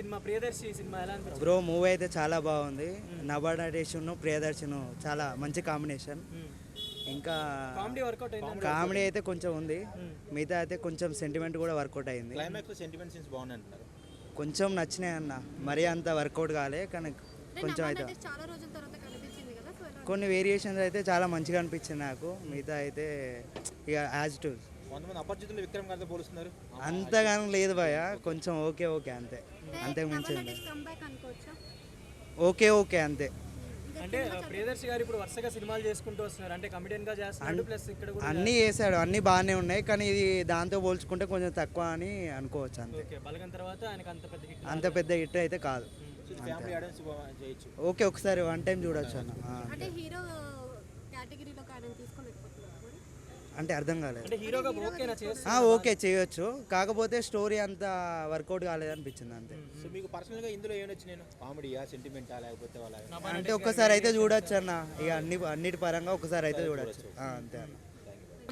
Cinema Priyadarshi cinema ఎలా అనిపించింది? Bro movie అయితే చాలా బాగుంది. నభా ప్రియదర్శన్ చాలా మంచి కాంబినేషన్. ఇంకా కామెడీ వర్కౌట్ అయింది. కామెడీ అయితే కొంచెం ఉంది, మిగతా అయితే కొంచెం సెంటిమెంట్ కూడా వర్కౌట్ అయింది. క్లైమాక్స్ సెంటిమెంట్ సీన్స్ బాగున్నాయి అంటున్నారు. కొంచెం నచ్చినాయి అన్న, మరీ అంత వర్కౌట్ కాలే కానీ కొంచెం అయితే చాలా రోజుల తర్వాత కనిపించింది కదా, సో ఎలా కొన్ని వేరియేషన్స్ అయితే చాలా మంచిగా అనిపించింది నాకు. మిగతా అయితే ఇక యాజ్ టు కొంతమంది అపరిచితులు విక్రమ్ గారితో పోలుస్తున్నారు. అంతగానం లేదు భయ, కొంచెం ఓకే ఓకే అంతే, అంతకు మించి ఉంది. కంబ్యాక్ అనుకోవచ్చా? ఓకే ఓకే అంతే. అంటే ప్రియదర్శి గారు ఇప్పుడు వరుసగా సినిమాలు చేసుకుంటూ వస్తున్నారు. అంటే కమెడియన్ గా చేస్తున్నారు, ప్లస్ ఇక్కడ కూడా అన్నీ చేశాడు, అన్నీ బాగానే ఉన్నాయి, కానీ ఇది దాంతో పోల్చుకుంటే కొంచెం తక్కువ అని అనుకోవచ్చు అంతే. ఓకే, బలగం తర్వాత ఆయనకు అంత పెద్ద హిట్ అంత పెద్ద హిట్ అయితే కాదు. ఫ్యామిలీ ఆడియన్స్ చేయొచ్చు. ఓకే ఒకసారి వన్ టైం చూడొచ్చు అన్న. అంటే హీరో కేటగిరీలో ఆయన తీసుకోలేకపోతున్నారు. అంటే అర్థం కాలేదు. అంటే హీరోగా ఓకేనా చేసి ఓకే చేయొచ్చు, కాకపోతే స్టోరీ అంతా వర్కౌట్ కాలేదనిపించింది అంతే. సో మీకు పర్సనల్ గా ఇందులో ఏం నచ్చి నేను కామెడీయా సెంటిమెంటా లేకపోతే వాళ్ళ అంటే ఒక్కసారి అయితే చూడొచ్చు అన్న, ఇక అన్నిటి పరంగా ఒకసారి అయితే చూడొచ్చు అంతే అన్న.